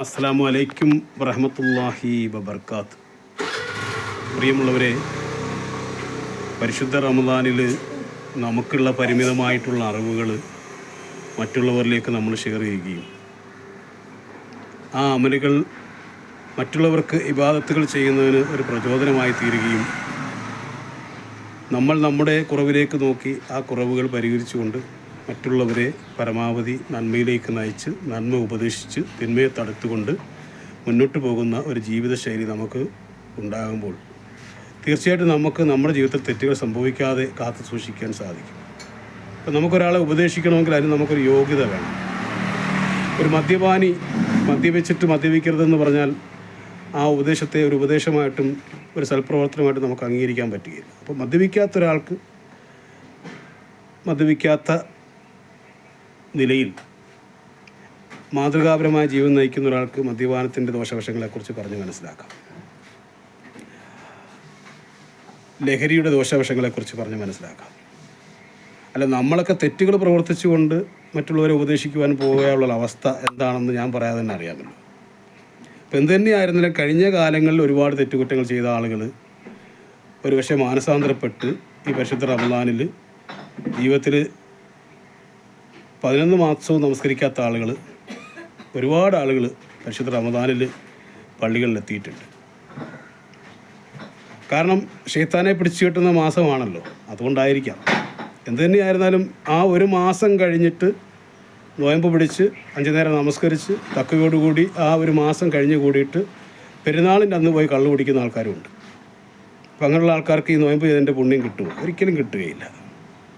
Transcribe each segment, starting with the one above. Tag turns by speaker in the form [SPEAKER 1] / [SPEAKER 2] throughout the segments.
[SPEAKER 1] അസ്സലാമു അലൈക്കും വറഹ്മത്തുള്ളാഹി വബർക്കാത്ത്. പ്രിയമുള്ളവരെ, പരിശുദ്ധ റമദാനിൽ നമുക്കുള്ള പരിമിതമായിട്ടുള്ള അറിവുകൾ മറ്റുള്ളവരിലേക്ക് നമ്മൾ ഷെയർ ചെയ്യുകയും ആ അമലുകൾ മറ്റുള്ളവർക്ക് ഇബാദത്തുകൾ ചെയ്യുന്നതിന് ഒരു പ്രചോദനമായി തീരുകയും നമ്മൾ നമ്മുടെ കുറവിലേക്ക് നോക്കി ആ കുറവുകൾ പരിഹരിച്ചുകൊണ്ട് മറ്റുള്ളവരെ പരമാവധി നന്മയിലേക്ക് നയിച്ച് നന്മ ഉപദേശിച്ച് തിന്മയെ തടുത്തുകൊണ്ട് മുന്നോട്ട് പോകുന്ന ഒരു ജീവിതശൈലി നമുക്ക് ഉണ്ടാകുമ്പോൾ തീർച്ചയായിട്ടും നമുക്ക് നമ്മുടെ ജീവിതത്തിൽ തെറ്റുകൾ സംഭവിക്കാതെ കാത്തു സൂക്ഷിക്കാൻ സാധിക്കും. അപ്പോൾ നമുക്കൊരാളെ ഉപദേശിക്കണമെങ്കിൽ അതിന് നമുക്കൊരു യോഗ്യത വേണം. ഒരു മദ്യപാനി മദ്യപിച്ചിട്ട് മദ്യപിക്കരുതെന്ന് പറഞ്ഞാൽ ആ ഉപദേശത്തെ ഒരു ഉപദേശമായിട്ടും ഒരു സൽപ്രവർത്തനമായിട്ടും നമുക്ക് അംഗീകരിക്കാൻ പറ്റുകയില്ല. അപ്പോൾ മദ്യപിക്കാത്ത ഒരാൾക്ക് മദ്യപിക്കാത്ത നിലയിൽ മാതൃകാപരമായ ജീവിതം നയിക്കുന്ന ഒരാൾക്ക് മദ്യപാനത്തിൻ്റെ ദോഷവശങ്ങളെക്കുറിച്ച് പറഞ്ഞ് മനസ്സിലാക്കാം. ലഹരിയുടെ ദോഷവശങ്ങളെക്കുറിച്ച് പറഞ്ഞ് മനസ്സിലാക്കാം. അല്ല, നമ്മളൊക്കെ തെറ്റുകൾ പ്രവർത്തിച്ചുകൊണ്ട് മറ്റുള്ളവരെ ഉപദേശിക്കുവാൻ പോകാനുള്ള അവസ്ഥ എന്താണെന്ന് ഞാൻ പറയാതെ തന്നെ അറിയാമല്ലോ. അപ്പോൾ എന്ത് തന്നെയായിരുന്നാലും കഴിഞ്ഞ കാലങ്ങളിൽ ഒരുപാട് തെറ്റുകുറ്റങ്ങൾ ചെയ്ത ആളുകൾ ഒരുപക്ഷെ മാനസാന്തരപ്പെട്ട് ഈ പരിശുദ്ധ റമദാനിൽ ജീവിതത്തിൽ 11 മാസവും നമസ്കരിക്കാത്ത ആളുകൾ, ഒരുപാട് ആളുകൾ പരിശുദ്ധ റമദാനിൽ പള്ളികളിലെത്തിയിട്ടുണ്ട്. കാരണം ശൈത്താനെ പിടിച്ചു കെട്ടുന്ന മാസമാണല്ലോ, അതുകൊണ്ടായിരിക്കാം. എന്തു തന്നെയായിരുന്നാലും ആ ഒരു മാസം കഴിഞ്ഞിട്ട് നോയമ്പ് പിടിച്ച് 5 നേരം നമസ്കരിച്ച് തക്കയോടുകൂടി ആ ഒരു മാസം കഴിഞ്ഞ് കൂടിയിട്ട് പെരുന്നാളിൻ്റെ അന്ന് പോയി കള്ളു കുടിക്കുന്ന ആൾക്കാരുമുണ്ട്. അപ്പം അങ്ങനെയുള്ള ആൾക്കാർക്ക് ഈ നോയമ്പ് ചെയ്തതിൻ്റെ പുണ്യം കിട്ടുമോ? ഒരിക്കലും കിട്ടുകയില്ല.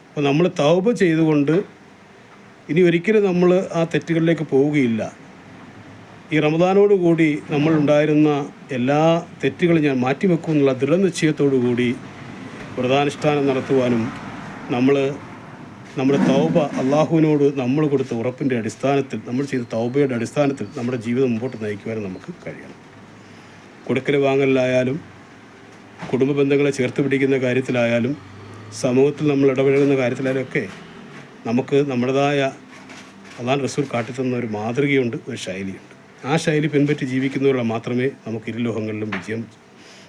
[SPEAKER 1] അപ്പോൾ നമ്മൾ തൗബ ചെയ്തുകൊണ്ട് ഇനി ഒരിക്കലും നമ്മൾ ആ തെറ്റുകളിലേക്ക് പോവുകയില്ല. ഈ റമദാനോടുകൂടി നമ്മളുണ്ടായിരുന്ന എല്ലാ തെറ്റുകളും ഞാൻ മാറ്റിവെക്കും എന്നുള്ള ദൃഢനിശ്ചയത്തോടു കൂടി വ്രതാനുഷ്ഠാനം നടത്തുവാനും നമ്മുടെ തൗബ അള്ളാഹുവിനോട് നമ്മൾ കൊടുത്ത ഉറപ്പിൻ്റെ അടിസ്ഥാനത്തിൽ, നമ്മൾ ചെയ്ത തൗബയുടെ അടിസ്ഥാനത്തിൽ നമ്മുടെ ജീവിതം മുമ്പോട്ട് നയിക്കുവാനും നമുക്ക് കഴിയണം. കൊടുക്കൽ വാങ്ങലിലായാലും കുടുംബ ബന്ധങ്ങളെ ചേർത്ത് പിടിക്കുന്ന കാര്യത്തിലായാലും സമൂഹത്തിൽ നമ്മൾ ഇടപഴകുന്ന കാര്യത്തിലായാലും ഒക്കെ നമുക്ക് നമ്മുടേതായ അള്ളാഹു റസൂൽ കാട്ടിത്തന്ന ഒരു മാതൃകയുണ്ട്, ഒരു ശൈലിയുണ്ട്. ആ ശൈലി പിൻപറ്റി ജീവിക്കുന്നവരുടെ മാത്രമേ നമുക്ക് ഇരുലോകങ്ങളിലും വിജയം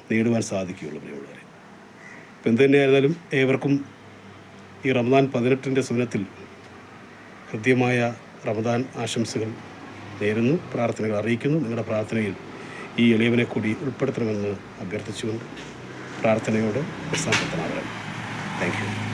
[SPEAKER 1] നേടുവാൻ സാധിക്കുകയുള്ളൂ. പ്രിയമുള്ളവരെ, ഇപ്പം എന്ത് തന്നെയായിരുന്നാലും ഏവർക്കും ഈ റമദാൻ 18-ൻ്റെ സുന്നത്തിൽ ഹൃദ്യമായ റമദാൻ ആശംസകൾ നേരുന്നു, പ്രാർത്ഥനകൾ അറിയിക്കുന്നു. നിങ്ങളുടെ പ്രാർത്ഥനയിൽ ഈ എളിയവനെ കൂടി ഉൾപ്പെടുത്തണമെന്ന് അഭ്യർത്ഥിച്ചുകൊണ്ട് പ്രാർത്ഥനയോട് പ്രസാദത്തനാവണം. Thank you.